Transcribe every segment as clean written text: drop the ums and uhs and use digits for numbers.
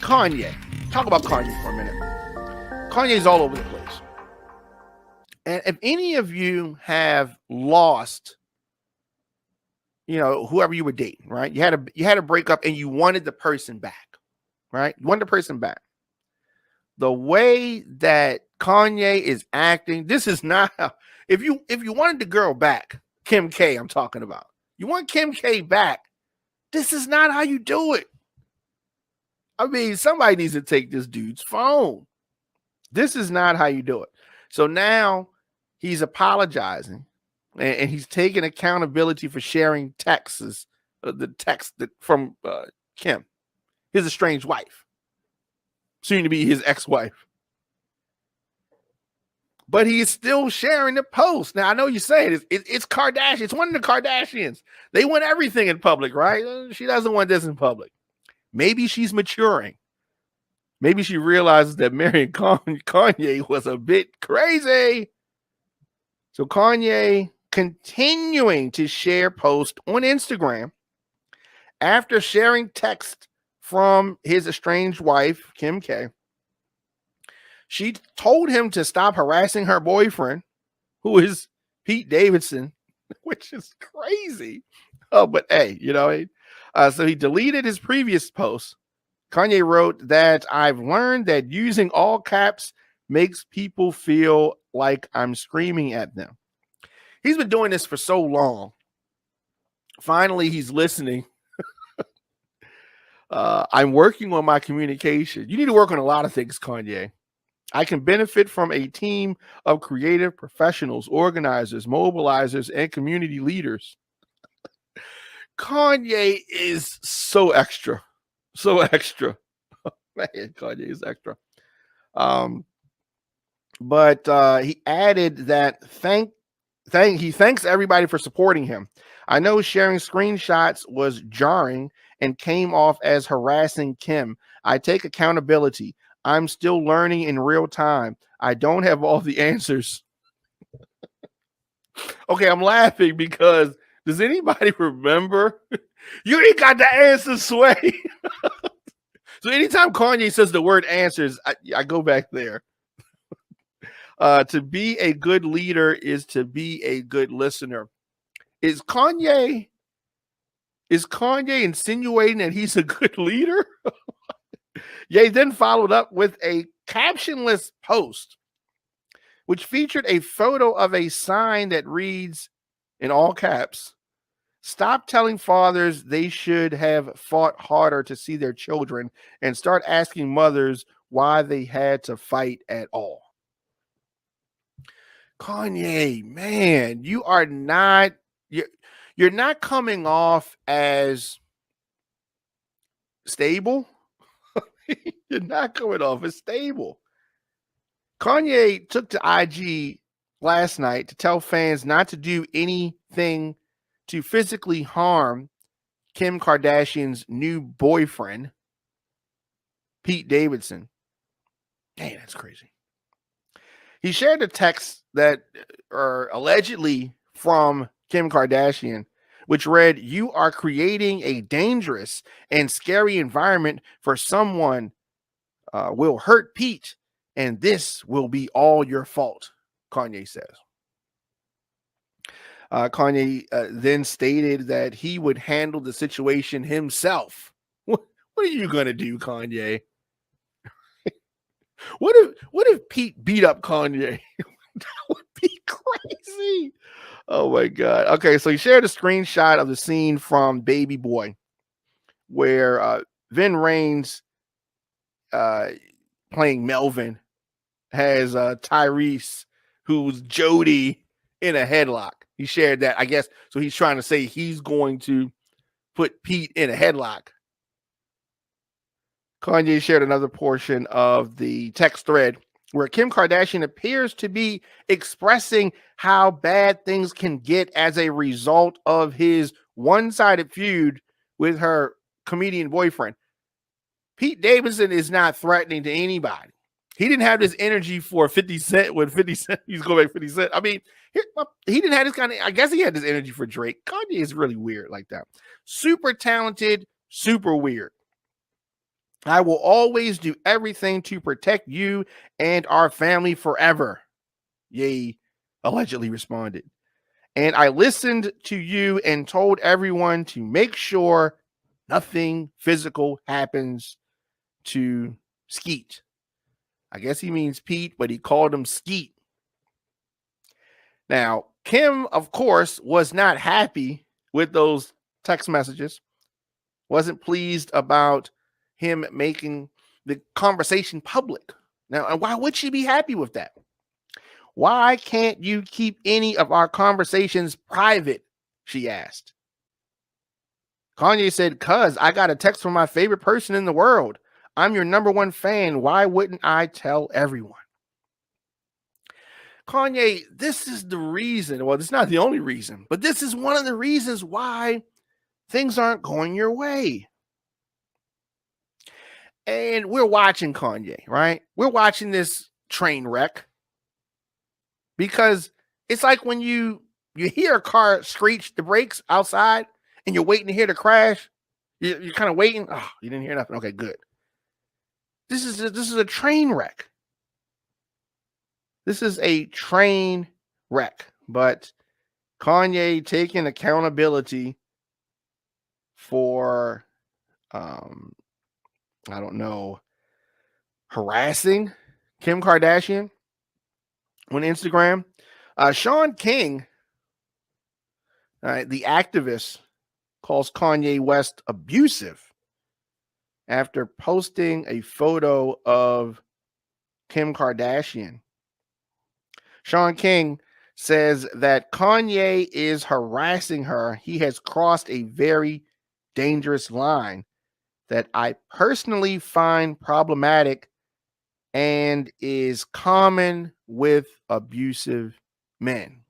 Kanye. Talk about Kanye for a minute. Kanye's all over the place. And if any of you have lost, whoever you were dating, right? You had a breakup and you wanted the person back, right? You wanted the person back. The way that Kanye is acting, this is not how, if you wanted the girl back, Kim K, I'm talking about. You want Kim K back. This is not how you do it. I mean, somebody needs to take this dude's phone. This is not how you do it. So now he's apologizing and he's taking accountability for sharing texts, the text from Kim, his estranged wife, soon to be his ex-wife. But he is still sharing the post. Now, I know you're saying it's Kardashian. It's one of the Kardashians. They want everything in public, right? She doesn't want this in public. Maybe she's maturing. Maybe she realizes that marrying Kanye was a bit crazy. So Kanye continuing to share posts on Instagram after sharing text from his estranged wife, Kim K. She told him to stop harassing her boyfriend, who is Pete Davidson, which is crazy. Oh, but hey, so he deleted his previous post. Kanye wrote that I've learned that using all caps makes people feel like I'm screaming at them. He's been doing this for so long. Finally, he's listening. I'm working on my communication. You need to work on a lot of things, Kanye. I can benefit from a team of creative professionals, organizers, mobilizers, and community leaders. Kanye is so extra. So extra. Man, Kanye is extra. But he added that he thanks everybody for supporting him. I know sharing screenshots was jarring and came off as harassing Kim. I take accountability. I'm still learning in real time. I don't have all the answers. Okay, I'm laughing because does anybody remember? You ain't got the answers, Sway. So anytime Kanye says the word answers, I go back there. To be a good leader is to be a good listener. Is Kanye insinuating that he's a good leader? Ye then followed up with a captionless post, which featured a photo of a sign that reads in all caps, "Stop telling fathers they should have fought harder to see their children and start asking mothers why they had to fight at all." Kanye, man, you're not coming off as stable. You're not coming off as stable. Kanye took to IG last night to tell fans not to do anything to physically harm Kim Kardashian's new boyfriend, Pete Davidson. Dang, that's crazy. He shared a text that are allegedly from Kim Kardashian, which read, "You are creating a dangerous and scary environment for someone will hurt Pete, and this will be all your fault," Kanye says. Kanye then stated that he would handle the situation himself. What are you going to do, Kanye? What if Pete beat up Kanye? That would be crazy. Oh my God. Okay, so he shared a screenshot of the scene from Baby Boy, where Vin Raines, playing Melvin, has Tyrese, who's Jody, in a headlock. He shared that, I guess. So he's trying to say he's going to put Pete in a headlock. Kanye shared another portion of the text thread where Kim Kardashian appears to be expressing how bad things can get as a result of his one-sided feud with her comedian boyfriend. Pete Davidson is not threatening to anybody. He didn't have this energy for 50 Cent when 50 Cent, he's going back 50 Cent. I mean, he didn't have this kind of, I guess he had this energy for Drake. Kanye is really weird like that. Super talented, super weird. I will always do everything to protect you and our family forever. Ye allegedly responded. And I listened to you and told everyone to make sure nothing physical happens to Skeet. I guess he means Pete, but he called him Skeet. Now, Kim, of course, was not happy with those text messages, wasn't pleased about him making the conversation public. Now, and why would she be happy with that? Why can't you keep any of our conversations private? She asked. Kanye said, "Cuz I got a text from my favorite person in the world. I'm your number one fan. Why wouldn't I tell everyone?" Kanye, this is the reason. Well, it's not the only reason, but this is one of the reasons why things aren't going your way. And we're watching Kanye, right? We're watching this train wreck because it's like when you hear a car screech the brakes outside and you're waiting to hear the crash. You're kind of waiting. Oh, you didn't hear nothing. Okay, good. This is a train wreck. This is a train wreck. But Kanye taking accountability for, I don't know, harassing Kim Kardashian on Instagram. Sean King, the activist, calls Kanye West abusive after posting a photo of Kim Kardashian. Sean King says that Kanye is harassing her. He has crossed a very dangerous line that I personally find problematic and is common with abusive men.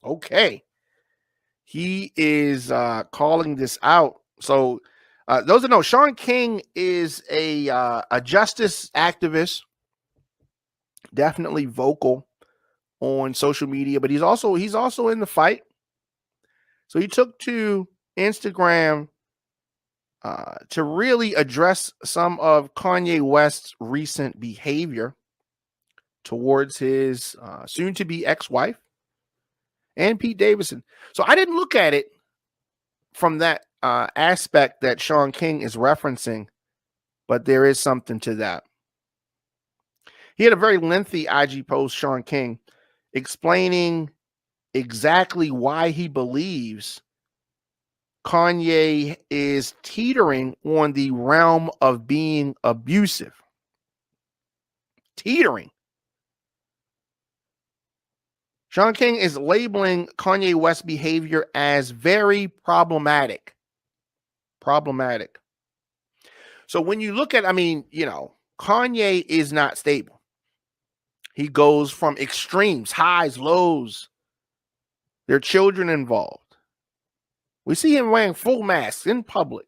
Okay. He is calling this out. So those that know, Sean King is a justice activist, definitely vocal on social media, but he's also in the fight. So he took to Instagram to really address some of Kanye West's recent behavior towards his soon-to-be ex-wife and Pete Davidson. So I didn't look at it from that aspect that Sean King is referencing, but there is something to that. He had a very lengthy IG post, Sean King, explaining exactly why he believes Kanye is teetering on the realm of being abusive. Teetering. Sean King is labeling Kanye West's behavior as very problematic. Problematic. So when you look at, Kanye is not stable. He goes from extremes, highs, lows. There are children involved. We see him wearing full masks in public,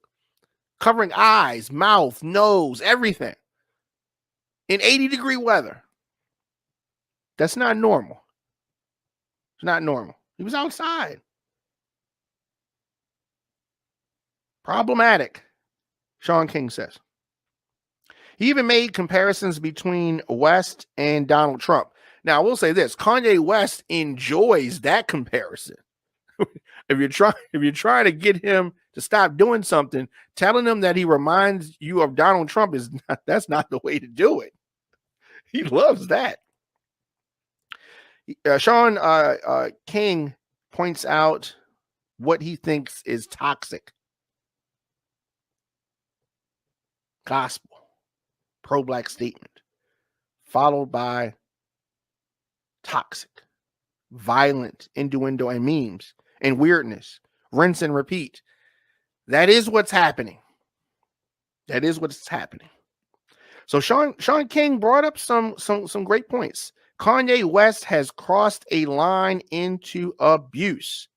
covering eyes, mouth, nose, everything in 80-degree weather. That's not normal. It's not normal. He was outside. Problematic, Sean King says. He even made comparisons between West and Donald Trump. Now, I will say this: Kanye West enjoys that comparison. If you're trying to get him to stop doing something, telling him that he reminds you of Donald Trump that's not the way to do it. He loves that. Sean King points out what he thinks is toxic gospel, pro-black statement, followed by toxic, violent innuendo and memes and weirdness, rinse and repeat. That is what's happening. That is what's happening. So Sean King brought up some great points. Kanye West has crossed a line into abuse.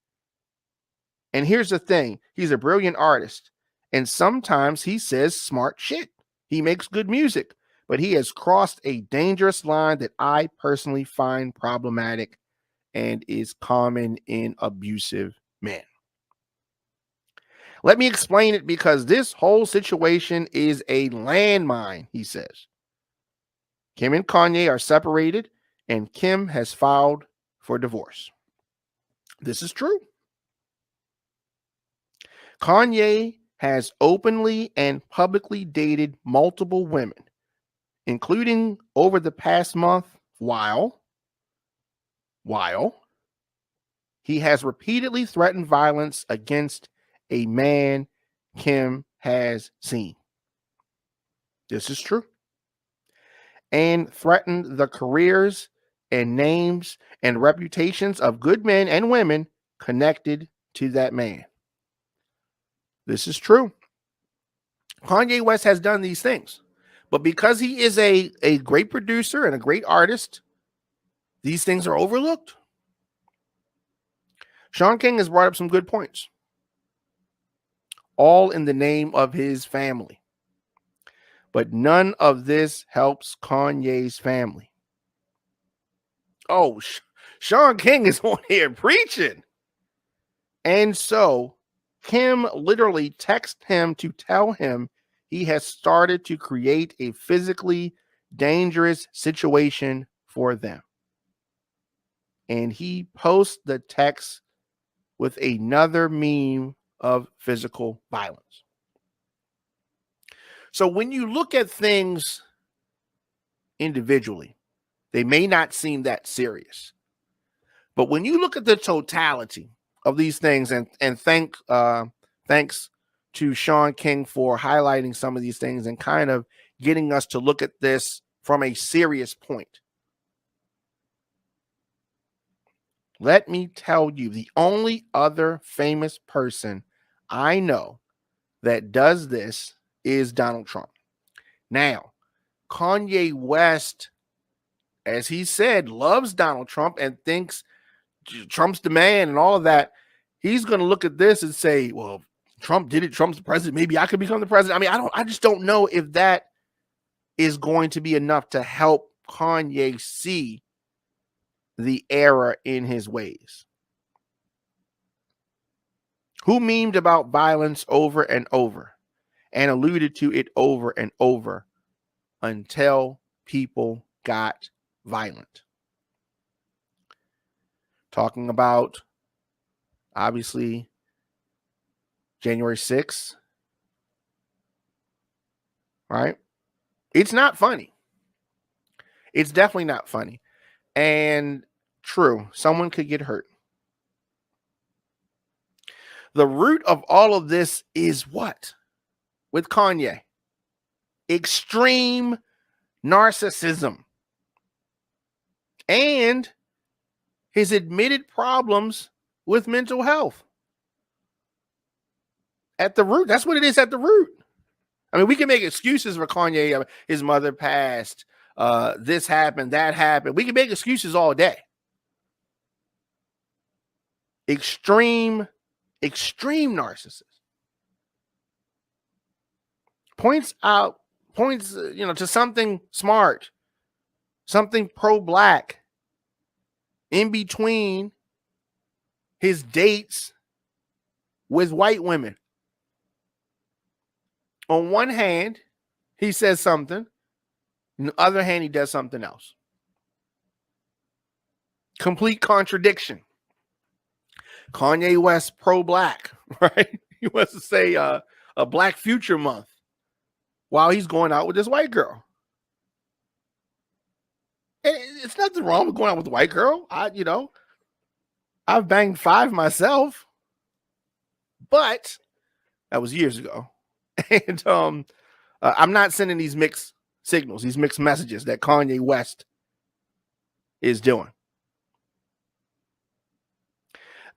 And here's the thing, he's a brilliant artist, and sometimes he says smart shit. He makes good music, but he has crossed a dangerous line that I personally find problematic and is common in abusive men. Let me explain it because this whole situation is a landmine, he says. Kim and Kanye are separated, and Kim has filed for divorce. This is true. Kanye has openly and publicly dated multiple women, including over the past month, while he has repeatedly threatened violence against a man Kim has seen. This is true. And threatened the careers and names and reputations of good men and women connected to that man. This is true. Kanye West has done these things, but because he is a great producer and a great artist, these things are overlooked. Sean King has brought up some good points, all in the name of his family. But none of this helps Kanye's family. Oh, Sean King is on here preaching. And so Kim literally texted him to tell him he has started to create a physically dangerous situation for them. And he posts the text with another meme of physical violence. So when you look at things individually, they may not seem that serious. But when you look at the totality of these things, and thanks to Sean King for highlighting some of these things and kind of getting us to look at this from a serious point. Let me tell you, the only other famous person I know that does this is Donald Trump. Now, Kanye West, as he said, loves Donald Trump and thinks Trump's the man and all of that. He's going to look at this and say, well, Trump did it. Trump's the president. Maybe I could become the president. I mean, I just don't know if that is going to be enough to help Kanye see the error in his ways. Who memed about violence over and over and alluded to it over and over until people got violent? Talking about, obviously, January 6th, right? It's not funny. It's definitely not funny. And true, someone could get hurt. The root of all of this is what? With Kanye? Extreme narcissism. And his admitted problems with mental health. At the root, that's what it is at the root. I mean, we can make excuses for Kanye. His mother passed. This happened, that happened. We can make excuses all day. Extreme narcissist. Points to something smart, something pro-black in between his dates with white women. On one hand, he says something. On the other hand, he does something else. Complete contradiction. Kanye West pro-black, right? He wants to say a Black Future Month while he's going out with this white girl. And it's nothing wrong with going out with a white girl. I've banged 5 myself, but that was years ago. And I'm not sending these mixed signals, these mixed messages that Kanye West is doing.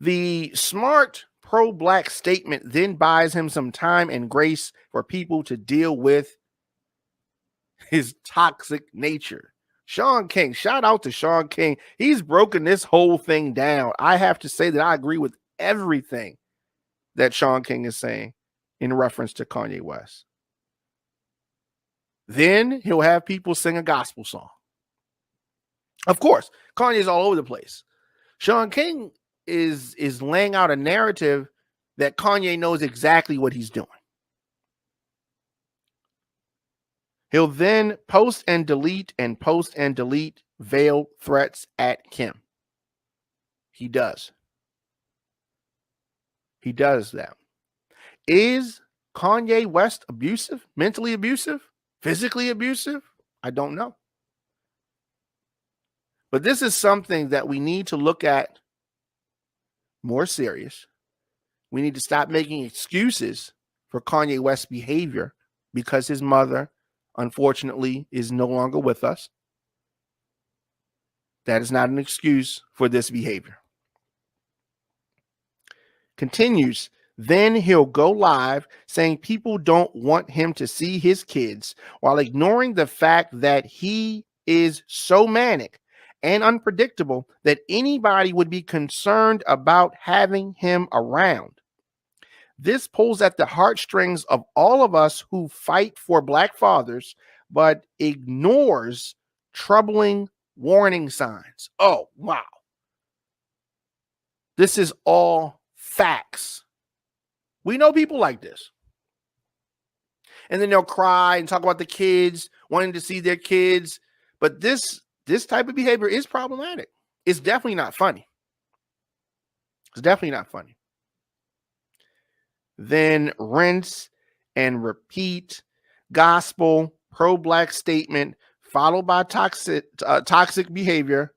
The smart pro-black statement then buys him some time and grace for people to deal with his toxic nature. Sean King, shout out to Sean King. He's broken this whole thing down. I have to say that I agree with everything that Sean King is saying in reference to Kanye West. Then he'll have people sing a gospel song. Of course, Kanye's all over the place. Sean King is laying out a narrative that Kanye knows exactly what he's doing. He'll then post and delete veiled threats at Kim. He does. He does that. Is Kanye West abusive, mentally abusive, physically abusive? I don't know. But this is something that we need to look at more serious. We need to stop making excuses for Kanye West's behavior because his mother, unfortunately, is no longer with us. That is not an excuse for this behavior. Continues, then he'll go live saying people don't want him to see his kids while ignoring the fact that he is so manic and unpredictable that anybody would be concerned about having him around. This pulls at the heartstrings of all of us who fight for Black fathers, but ignores troubling warning signs. Oh, wow. This is all facts. We know people like this. And then they'll cry and talk about the kids, wanting to see their kids. But this type of behavior is problematic. It's definitely not funny. It's definitely not funny. Then rinse and repeat gospel pro-Black statement followed by toxic behavior,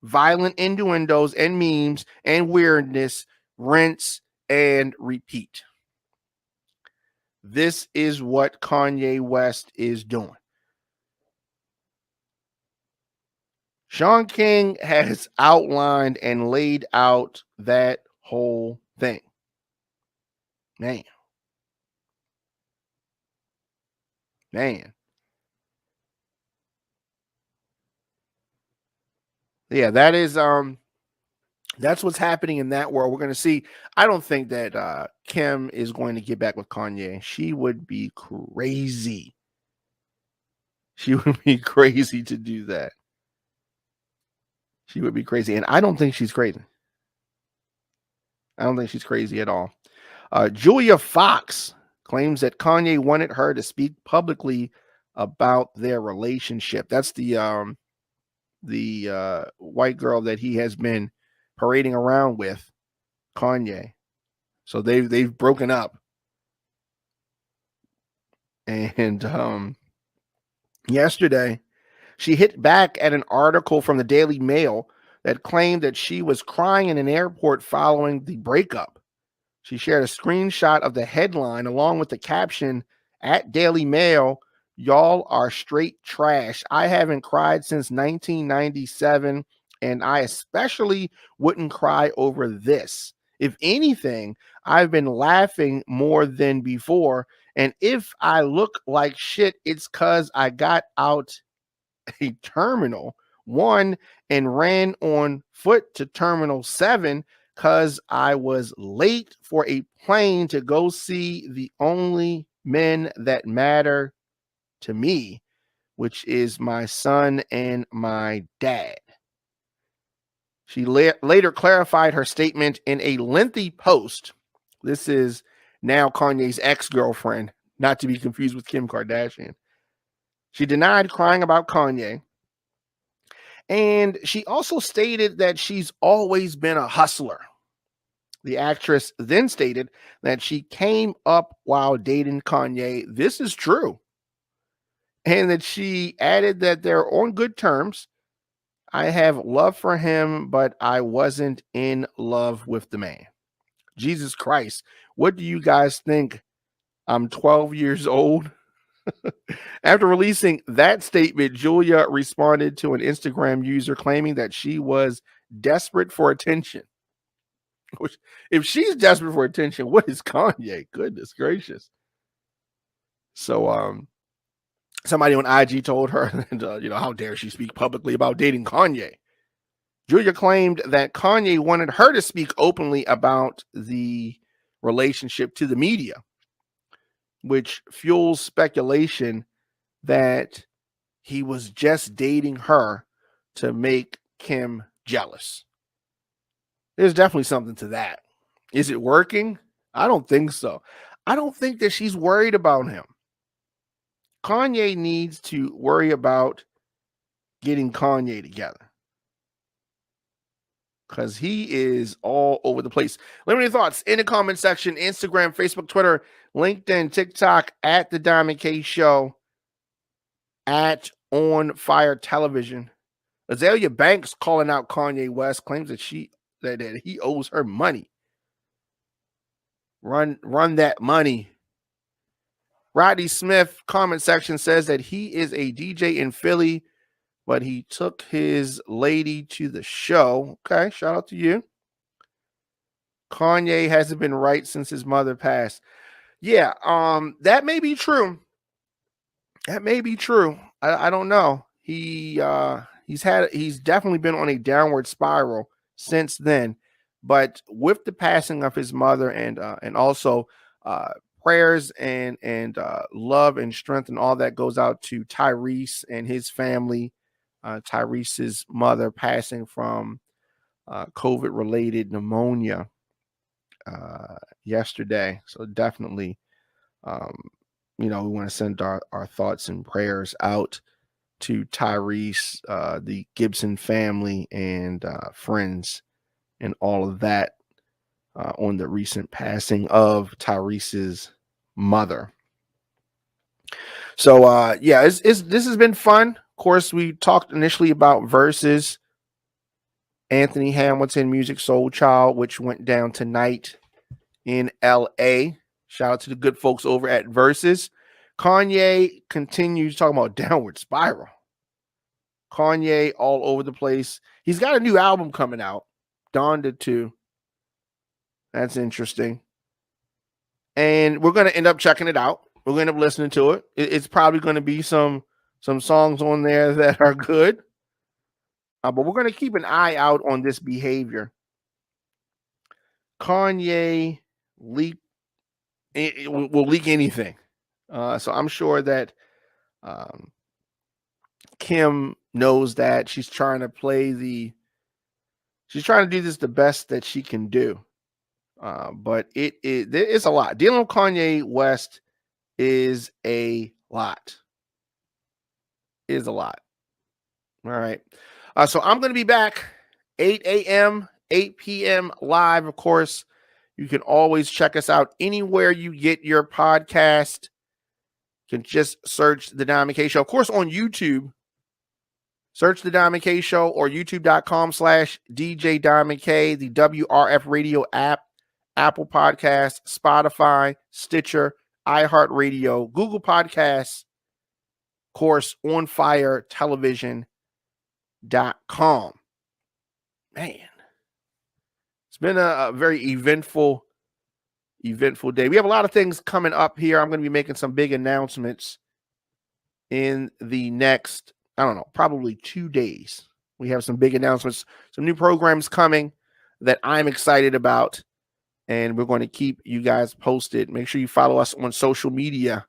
violent innuendos and memes and weirdness, rinse and repeat. This is what Kanye West is doing. Sean King has outlined and laid out that whole thing. Man. Yeah, that is that's what's happening in that world. We're going to see. I don't think that Kim is going to get back with Kanye. She would be crazy. She would be crazy to do that. She would be crazy. And I don't think she's crazy. I don't think she's crazy at all. Julia Fox claims that Kanye wanted her to speak publicly about their relationship. That's the white girl that he has been parading around with, Kanye. So they've broken up. And yesterday, she hit back at an article from the Daily Mail that claimed that she was crying in an airport following the breakup. She shared a screenshot of the headline along with the caption, at Daily Mail, y'all are straight trash. I haven't cried since 1997, and I especially wouldn't cry over this. If anything, I've been laughing more than before. And if I look like shit, it's because I got out a Terminal 1 and ran on foot to Terminal 7 because I was late for a plane to go see the only men that matter to me, which is my son and my dad. She later clarified her statement in a lengthy post. This is now Kanye's ex-girlfriend, not to be confused with Kim Kardashian. She denied crying about Kanye. And she also stated that she's always been a hustler. The actress then stated that she came up while dating Kanye. This is true. And that she added that they're on good terms. I have love for him, but I wasn't in love with the man. Jesus Christ. What do you guys think? I'm 12 years old. After releasing that statement, Julia responded to an Instagram user claiming that she was desperate for attention. If she's desperate for attention, what is Kanye? Goodness gracious. So somebody on IG told her, how dare she speak publicly about dating Kanye? Julia claimed that Kanye wanted her to speak openly about the relationship to the media, which fuels speculation that he was just dating her to make Kim jealous. There's definitely something to that. Is it working? I don't think so. I don't think that she's worried about him. Kanye needs to worry about getting Kanye together because he is all over the place. Let me know your thoughts in the comment section. Instagram, Facebook, Twitter, LinkedIn, TikTok, at The Diamond K Show, at On Fire Television. Azalea Banks calling out Kanye West, claims that that he owes her money. Run that money. Rodney Smith comment section says that he is a DJ in Philly, but he took his lady to the show. Okay, shout out to you. Kanye hasn't been right since his mother passed. Yeah, that may be true. That may be true. I don't know. He's definitely been on a downward spiral since then. But with the passing of his mother and also prayers and love and strength and all that goes out to Tyrese and his family. Tyrese's mother passing from COVID-related pneumonia yesterday. So definitely, we want to send our thoughts and prayers out to Tyrese, the Gibson family, and friends, and all of that on the recent passing of Tyrese's mother. So this has been fun. Of course, we talked initially about Versus Anthony Hamilton Music Soul Child, which went down tonight in LA. Shout out to the good folks over at Versus. Kanye continues talking about downward spiral. Kanye all over the place. He's got a new album coming out, Donda 2. That's interesting. And we're going to end up checking it out. We're going to end up listening to it. It's probably going to be some songs on there that are good. But we're going to keep an eye out on this behavior. Kanye will leak anything. So I'm sure that Kim knows that. She's trying to do this the best that she can do. But it's a lot. Dealing with Kanye West is a lot. Is a lot. All right. So I'm going to be back 8 a.m., 8 p.m. live, of course. You can always check us out anywhere you get your podcast. You can just search The Diamond K Show. Of course, on YouTube, search The Diamond K Show or youtube.com/DJ Diamond K, the WRF Radio app, Apple Podcasts, Spotify, Stitcher, iHeartRadio, Google Podcasts, of course, onfiretelevision.com. Man, it's been a very eventful day. We have a lot of things coming up here. I'm going to be making some big announcements in the next, probably 2 days. We have some big announcements, some new programs coming that I'm excited about, and we're going to keep you guys posted. Make sure you follow us on social media.